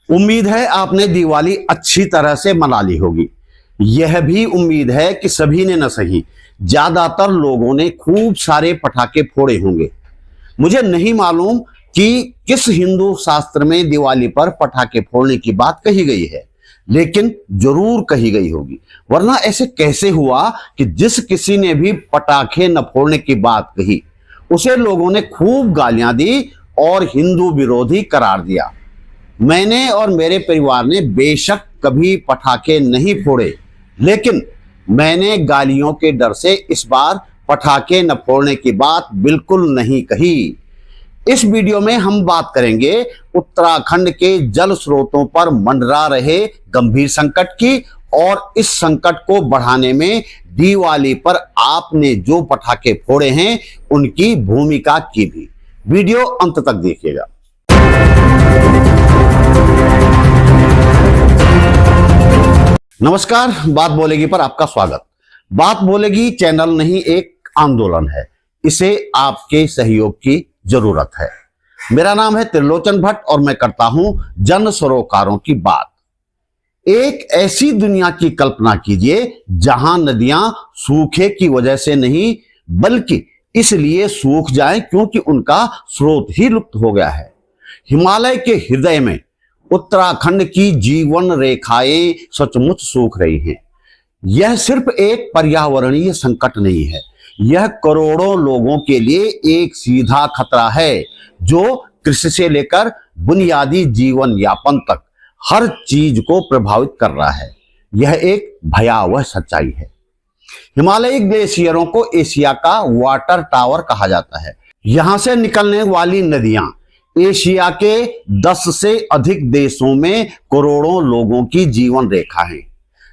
उम्मीद है आपने दिवाली अच्छी तरह से मना ली होगी। यह भी उम्मीद है कि सभी ने न सही ज्यादातर लोगों ने खूब सारे पटाखे फोड़े होंगे। मुझे नहीं मालूम कि किस हिंदू शास्त्र में दिवाली पर पटाखे फोड़ने की बात कही गई है, लेकिन जरूर कही गई होगी, वरना ऐसे कैसे हुआ कि जिस किसी ने भी पटाखे न फोड़ने की बात कही उसे लोगों ने खूब गालियां दी और हिंदू विरोधी करार दिया। मैंने और मेरे परिवार ने बेशक कभी पटाखे नहीं फोड़े, लेकिन मैंने गालियों के डर से इस बार पटाखे न फोड़ने की बात बिल्कुल नहीं कही। इस वीडियो में हम बात करेंगे उत्तराखंड के जल स्रोतों पर मंडरा रहे गंभीर संकट की और इस संकट को बढ़ाने में दिवाली पर आपने जो पटाखे फोड़े हैं उनकी भूमिका की भी। वीडियो अंत तक देखिएगा। नमस्कार, बात बोलेगी पर आपका स्वागत। बात बोलेगी चैनल नहीं, एक आंदोलन है। इसे आपके सहयोग की जरूरत है। मेरा नाम है त्रिलोचन भट्ट और मैं करता हूं जन सरोकारों की बात। एक ऐसी दुनिया की कल्पना कीजिए जहां नदियां सूखे की वजह से नहीं बल्कि इसलिए सूख जाएं क्योंकि उनका स्रोत ही लुप्त हो गया है। हिमालय के हृदय में उत्तराखंड की जीवन रेखाएं सचमुच सूख रही हैं। यह सिर्फ एक पर्यावरणीय संकट नहीं है, यह करोड़ों लोगों के लिए एक सीधा खतरा है जो कृषि से लेकर बुनियादी जीवन यापन तक हर चीज को प्रभावित कर रहा है। यह एक भयावह सच्चाई है। हिमालयी ग्लेशियरों को एशिया का वाटर टावर कहा जाता है। यहां से निकलने वाली नदियां एशिया के 10 से अधिक देशों में करोड़ों लोगों की जीवन रेखा है।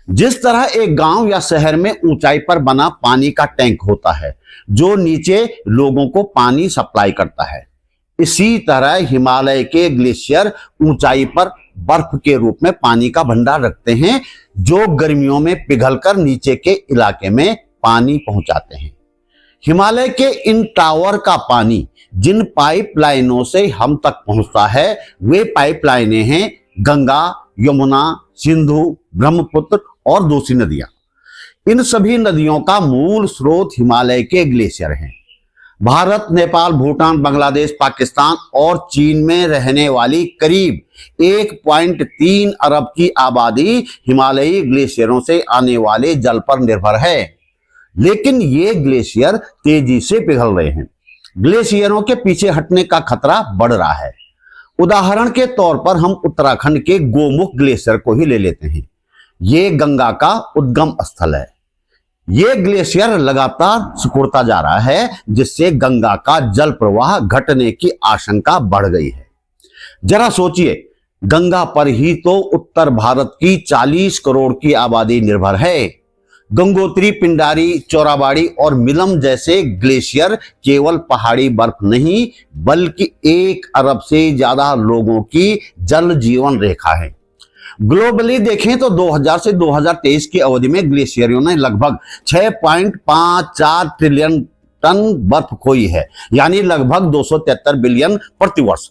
जिस तरह एक गांव या शहर में ऊंचाई पर बना पानी का टैंक होता है जो नीचे लोगों को पानी सप्लाई करता है, इसी तरह हिमालय के ग्लेशियर ऊंचाई पर बर्फ के रूप में पानी का भंडार रखते हैं जो गर्मियों में पिघलकर नीचे के इलाके में पानी पहुंचाते हैं। हिमालय के इन टावर का पानी जिन पाइपलाइनों से हम तक पहुंचता है वे पाइपलाइनें हैं गंगा, यमुना, सिंधु, ब्रह्मपुत्र और दूसरी नदियां। इन सभी नदियों का मूल स्रोत हिमालय के ग्लेशियर हैं। भारत, नेपाल, भूटान, बांग्लादेश, पाकिस्तान और चीन में रहने वाली करीब 1.3 अरब की आबादी हिमालयी ग्लेशियरों से आने वाले जल पर निर्भर है, लेकिन ये ग्लेशियर तेजी से पिघल रहे हैं। ग्लेशियरों के पीछे हटने का खतरा बढ़ रहा है। उदाहरण के तौर पर हम उत्तराखंड के गोमुख ग्लेशियर को ही ले लेते हैं। ये गंगा का उद्गम स्थल है। ये ग्लेशियर लगातार सिकुड़ता जा रहा है जिससे गंगा का जल प्रवाह घटने की आशंका बढ़ गई है। जरा सोचिए, गंगा पर ही तो उत्तर भारत की 40 करोड़ की आबादी निर्भर है। गंगोत्री, पिंडारी, चौराबाड़ी और मिलम जैसे ग्लेशियर केवल पहाड़ी बर्फ नहीं बल्कि 1 अरब से ज्यादा लोगों की जल जीवन रेखा है। ग्लोबली देखें तो 2000 से 2023 की अवधि में ग्लेशियरों ने लगभग 6.54 ट्रिलियन टन बर्फ खोई है, यानी लगभग 273 बिलियन प्रतिवर्ष।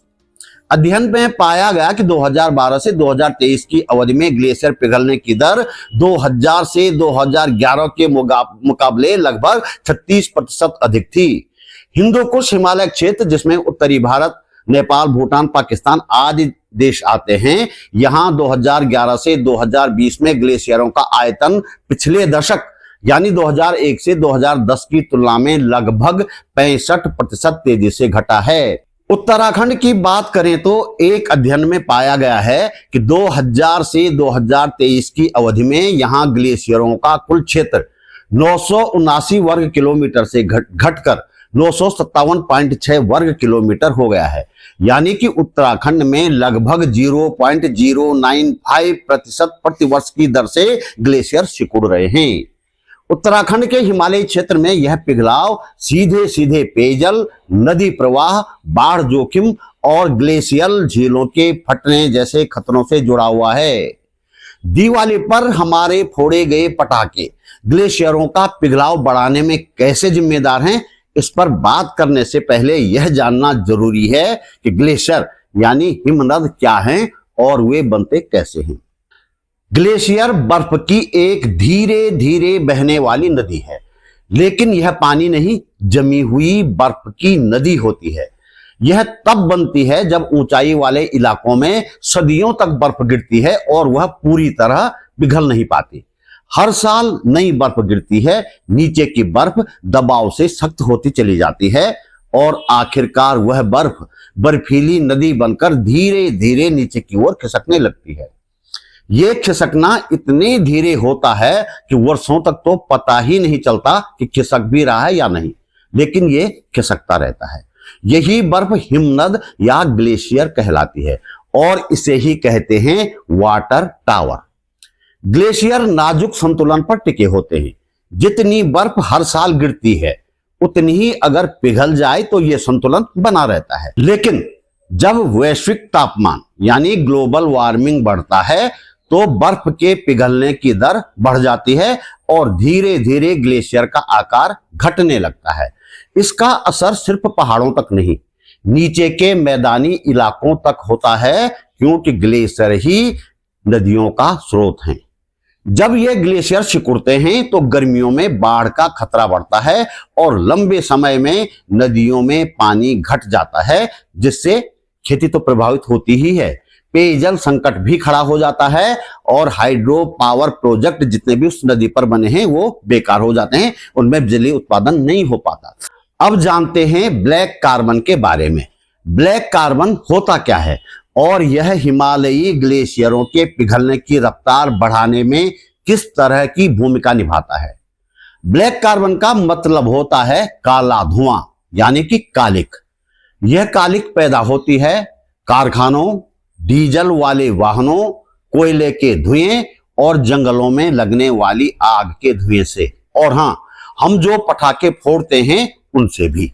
अध्ययन में पाया गया कि 2012 से 2023 की अवधि में ग्लेशियर पिघलने की दर 2000 से 2011 के मुकाबले लगभग 36% अधिक थी। हिंदू कुश हिमालय क्षेत्र जिसमें उत्तरी भारत, नेपाल, भूटान, पाकिस्तान आदि देश आते हैं, यहां 2011 से 2020 में ग्लेशियरों का आयतन पिछले दशक यानी 2001 से 2010 की तुलना में लगभग 65% तेजी से घटा है। उत्तराखंड की बात करें तो एक अध्ययन में पाया गया है कि 2000 से 2023 की अवधि में यहां ग्लेशियरों का कुल क्षेत्र 979 वर्ग किलोमीटर से घटकर 957.6 वर्ग किलोमीटर हो गया है, यानी कि उत्तराखंड में लगभग 0.095% प्रतिवर्ष की दर से ग्लेशियर सिकुड़ रहे हैं। उत्तराखंड के हिमालयी क्षेत्र में यह पिघलाव सीधे सीधे पेयजल, नदी प्रवाह, बाढ़ जोखिम और ग्लेशियल झीलों के फटने जैसे खतरों से जुड़ा हुआ है। दिवाली पर हमारे फोड़े गए पटाखे ग्लेशियरों का पिघलाव बढ़ाने में कैसे जिम्मेदार हैं, इस पर बात करने से पहले यह जानना जरूरी है कि ग्लेशियर यानी हिमनद क्या हैं और वे बनते कैसे हैं। ग्लेशियर बर्फ की एक धीरे धीरे बहने वाली नदी है, लेकिन यह पानी नहीं, जमी हुई बर्फ की नदी होती है। यह तब बनती है जब ऊंचाई वाले इलाकों में सदियों तक बर्फ गिरती है और वह पूरी तरह पिघल नहीं पाती। हर साल नई बर्फ गिरती है, नीचे की बर्फ दबाव से सख्त होती चली जाती है और आखिरकार वह बर्फ बर्फीली नदी बनकर धीरे धीरे नीचे की ओर खिसकने लगती है। यह खिसकना इतने धीरे होता है कि वर्षों तक तो पता ही नहीं चलता कि खिसक भी रहा है या नहीं, लेकिन यह खिसकता रहता है। यही बर्फ हिमनद या ग्लेशियर कहलाती है और इसे ही कहते हैं वाटर टावर। ग्लेशियर नाजुक संतुलन पर टिके होते हैं। जितनी बर्फ हर साल गिरती है उतनी ही अगर पिघल जाए तो यह संतुलन बना रहता है। लेकिन जब वैश्विक तापमान यानी ग्लोबल वार्मिंग बढ़ता है तो बर्फ के पिघलने की दर बढ़ जाती है और धीरे धीरे ग्लेशियर का आकार घटने लगता है। इसका असर सिर्फ पहाड़ों तक नहीं, नीचे के मैदानी इलाकों तक होता है, क्योंकि ग्लेशियर ही नदियों का स्रोत हैं। जब ये ग्लेशियर सिकुड़ते हैं तो गर्मियों में बाढ़ का खतरा बढ़ता है और लंबे समय में नदियों में पानी घट जाता है, जिससे खेती तो प्रभावित होती ही है, पेयजल संकट भी खड़ा हो जाता है और हाइड्रो पावर प्रोजेक्ट जितने भी उस नदी पर बने हैं वो बेकार हो जाते हैं, उनमें बिजली उत्पादन नहीं हो पाता। अब जानते हैं ब्लैक कार्बन के बारे में। ब्लैक कार्बन होता क्या है और यह हिमालयी ग्लेशियरों के पिघलने की रफ्तार बढ़ाने में किस तरह की भूमिका निभाता है। ब्लैक कार्बन का मतलब होता है काला धुआं यानी कि कालिक। यह कालिक पैदा होती है कारखानों, डीजल वाले वाहनों, कोयले के धुएं और जंगलों में लगने वाली आग के धुएं से, और हाँ, हम जो पटाखे फोड़ते हैं उनसे भी।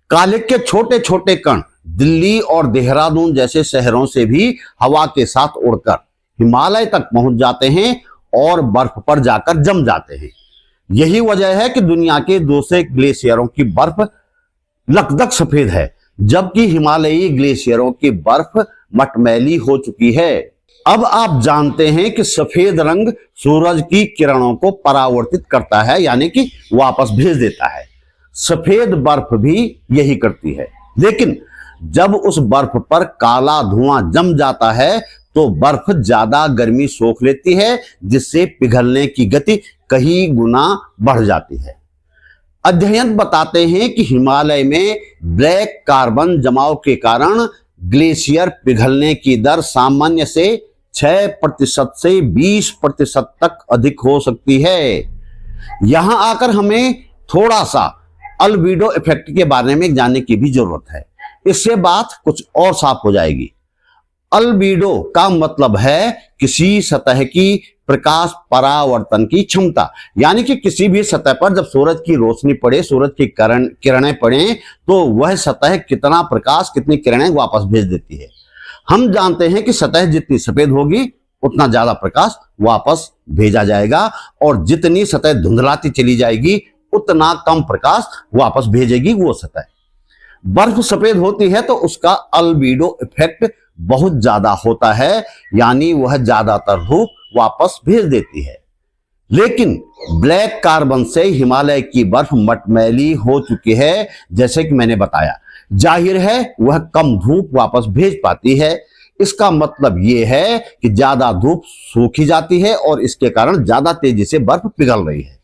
कालिक के छोटे छोटे कण दिल्ली और देहरादून जैसे शहरों से भी हवा के साथ उड़कर हिमालय तक पहुंच जाते हैं और बर्फ पर जाकर जम जाते हैं। यही वजह है कि दुनिया के दूसरे ग्लेशियरों की बर्फ लकदक सफेद है, जबकि हिमालयी ग्लेशियरों की बर्फ मटमैली हो चुकी है। अब आप जानते हैं कि सफेद रंग सूरज की किरणों को परावर्तित करता है, यानी कि वापस भेज देता है। सफेद बर्फ भी यही करती है, लेकिन जब उस बर्फ पर काला धुआं जम जाता है तो बर्फ ज्यादा गर्मी सोख लेती है, जिससे पिघलने की गति कई गुना बढ़ जाती है। अध्ययन बताते हैं कि हिमालय में ब्लैक कार्बन जमाव के कारण ग्लेशियर पिघलने की दर सामान्य से 6% से 20% तक अधिक हो सकती है। यहां आकर हमें थोड़ा सा अल्बीडो इफेक्ट के बारे में जानने की भी जरूरत है, इससे बात कुछ और साफ हो जाएगी। अल्बीडो का मतलब है किसी सतह की प्रकाश परावर्तन की क्षमता, यानी कि किसी भी सतह पर जब सूरज की रोशनी पड़े, सूरज की किरणें पड़े, तो वह सतह कितना प्रकाश, कितनी किरणें वापस भेज देती है। हम जानते हैं कि सतह जितनी सफेद होगी उतना ज्यादा प्रकाश वापस भेजा जाएगा और जितनी सतह धुंधलाती चली जाएगी उतना कम प्रकाश वापस भेजेगी वो सतह। बर्फ सफेद होती है तो उसका अल्बीडो इफेक्ट बहुत ज्यादा होता है, यानी वह ज्यादातर धूप वापस भेज देती है। लेकिन ब्लैक कार्बन से हिमालय की बर्फ मटमैली हो चुकी है, जैसे कि मैंने बताया। जाहिर है वह कम धूप वापस भेज पाती है। इसका मतलब यह है कि ज्यादा धूप सूखी जाती है और इसके कारण ज्यादा तेजी से बर्फ पिघल रही है।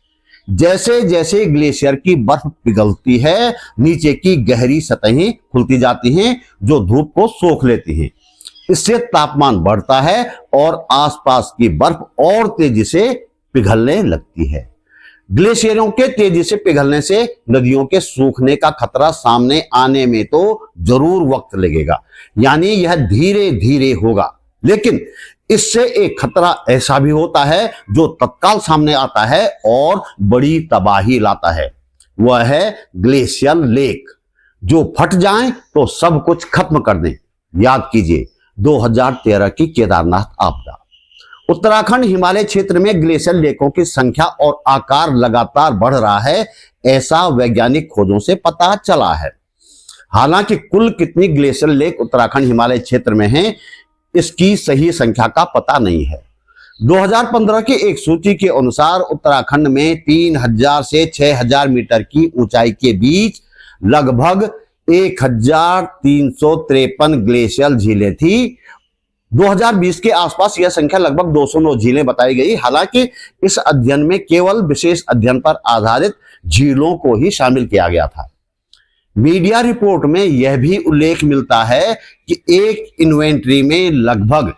जैसे जैसे ग्लेशियर की बर्फ पिघलती है, नीचे की गहरी सतहें खुलती जाती हैं जो धूप को सोख लेती हैं। इससे तापमान बढ़ता है और आसपास की बर्फ और तेजी से पिघलने लगती है। ग्लेशियरों के तेजी से पिघलने से नदियों के सूखने का खतरा सामने आने में तो जरूर वक्त लगेगा, यानी यह धीरे धीरे होगा। लेकिन इससे एक खतरा ऐसा भी होता है जो तत्काल सामने आता है और बड़ी तबाही लाता है। वह है ग्लेशियल लेक, जो फट जाएं तो सब कुछ खत्म कर दें। याद कीजिए 2013 की केदारनाथ आपदा। उत्तराखंड हिमालय क्षेत्र में ग्लेशियल लेकों की संख्या और आकार लगातार बढ़ रहा है, ऐसा वैज्ञानिक खोजों से पता चला है। हालांकि कुल कितनी ग्लेशियल लेक उत्तराखंड हिमालय क्षेत्र में हैं, इसकी सही संख्या का पता नहीं है। 2015 की एक सूची के अनुसार उत्तराखंड में 3000 से 6000 मीटर की ऊंचाई के बीच लगभग 1353 ग्लेशियल झीलें थी। 2020 के आसपास यह संख्या लगभग 209 झीलें बताई गई। हालांकि इस अध्ययन में केवल विशेष अध्ययन पर आधारित झीलों को ही शामिल किया गया था। मीडिया रिपोर्ट में यह भी उल्लेख मिलता है कि एक इन्वेंट्री में लगभग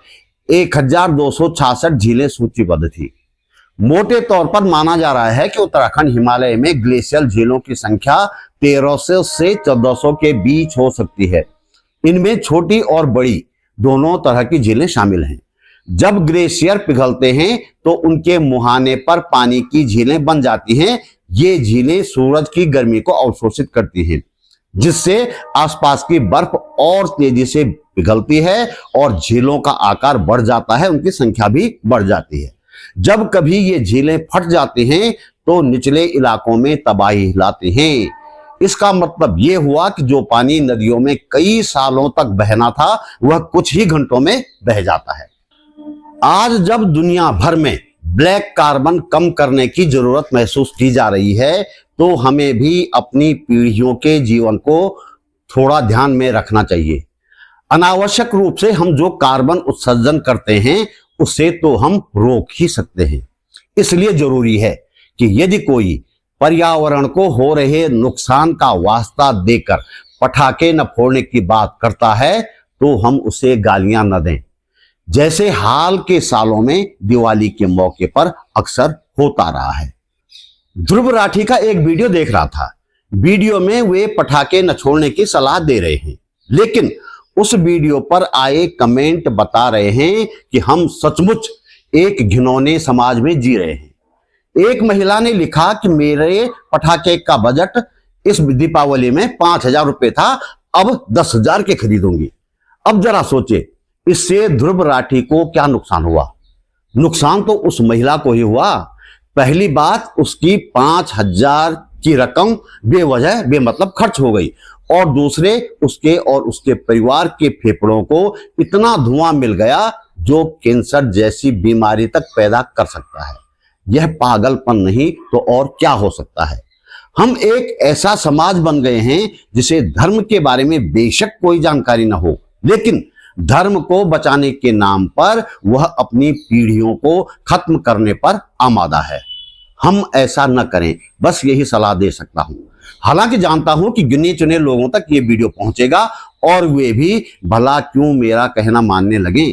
1266 झीलें सूचीबद्ध थी। मोटे तौर पर माना जा रहा है कि उत्तराखंड हिमालय में ग्लेशियल झीलों की संख्या 1300 से 1400 के बीच हो सकती है। इनमें छोटी और बड़ी दोनों तरह की झीलें शामिल हैं। जब ग्लेशियर पिघलते हैं तो उनके मुहाने पर पानी की झीलें बन जाती हैं। ये झीलें सूरज की गर्मी को अवशोषित करती हैं, जिससे आसपास की बर्फ और तेजी से पिघलती है और झीलों का आकार बढ़ जाता है, उनकी संख्या भी बढ़ जाती है। जब कभी ये झीलें फट जाती हैं तो निचले इलाकों में तबाही लाती हैं। इसका मतलब यह हुआ कि जो पानी नदियों में कई सालों तक बहना था वह कुछ ही घंटों में बह जाता है। आज जब दुनिया भर में ब्लैक कार्बन कम करने की जरूरत महसूस की जा रही है तो हमें भी अपनी पीढ़ियों के जीवन को थोड़ा ध्यान में रखना चाहिए। अनावश्यक रूप से हम जो कार्बन उत्सर्जन करते हैं उससे तो हम रोक ही सकते हैं। इसलिए जरूरी है कि यदि कोई पर्यावरण को हो रहे नुकसान का वास्ता देकर पटाखे न फोड़ने की बात करता है तो हम उसे गालियां न दें, जैसे हाल के सालों में दिवाली के मौके पर अक्सर होता रहा है। ध्रुव राठी का एक वीडियो देख रहा था। वीडियो में वे पटाखे न छोड़ने की सलाह दे रहे हैं, लेकिन उस वीडियो पर आए कमेंट बता रहे हैं कि हम सचमुच एक घिनौने समाज में जी रहे हैं। एक महिला ने लिखा कि मेरे पटाखे का बजट इस दीपावली में 5000 रुपए था, अब 10,000 के खरीदूंगी। अब जरा सोचे, इससे ध्रुव राठी को क्या नुकसान हुआ? नुकसान तो उस महिला को ही हुआ। पहली बात, उसकी 5000 की रकम बेवजह बेमतलब खर्च हो गई, और दूसरे उसके और उसके परिवार के फेफड़ों को इतना धुआं मिल गया जो कैंसर जैसी बीमारी तक पैदा कर सकता है। यह पागलपन नहीं तो और क्या हो सकता है। हम एक ऐसा समाज बन गए हैं जिसे धर्म के बारे में बेशक कोई जानकारी ना हो, लेकिन धर्म को बचाने के नाम पर वह अपनी पीढ़ियों को खत्म करने पर आमादा है। हम ऐसा न करें, बस यही सलाह दे सकता हूं। हालांकि जानता हूं कि गिने चुने लोगों तक ये वीडियो पहुंचेगा और वे भी भला क्यों मेरा कहना मानने लगे,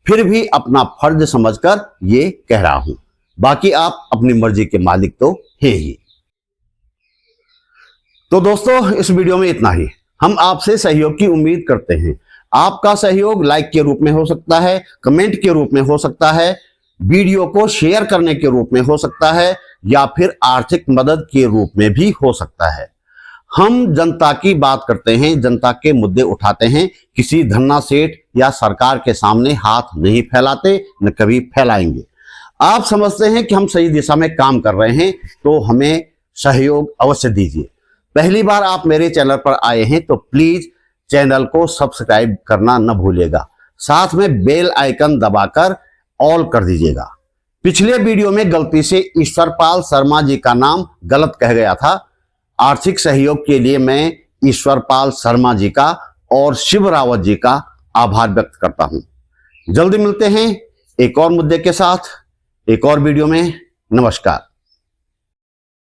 फिर भी अपना फर्ज समझकर ये कह रहा हूं। बाकी आप अपनी मर्जी के मालिक तो हैं ही। तो दोस्तों, इस वीडियो में इतना ही। हम आपसे सहयोग की उम्मीद करते हैं। आपका सहयोग लाइक के रूप में हो सकता है, कमेंट के रूप में हो सकता है, वीडियो को शेयर करने के रूप में हो सकता है, या फिर आर्थिक मदद के रूप में भी हो सकता है। हम जनता की बात करते हैं, जनता के मुद्दे उठाते हैं, किसी धन्ना सेठ या सरकार के सामने हाथ नहीं फैलाते, न कभी फैलाएंगे। आप समझते हैं कि हम सही दिशा में काम कर रहे हैं तो हमें सहयोग अवश्य दीजिए। पहली बार आप मेरे चैनल पर आए हैं तो प्लीज चैनल को सब्सक्राइब करना न भूलिएगा, साथ में बेल आइकन दबाकर ऑल कर दीजिएगा। पिछले वीडियो में गलती से ईश्वरपाल शर्मा जी का नाम गलत कह गया था। आर्थिक सहयोग के लिए मैं ईश्वरपाल शर्मा जी का और शिव रावत जी का आभार व्यक्त करता हूं। जल्दी मिलते हैं एक और मुद्दे के साथ, एक और वीडियो में। नमस्कार।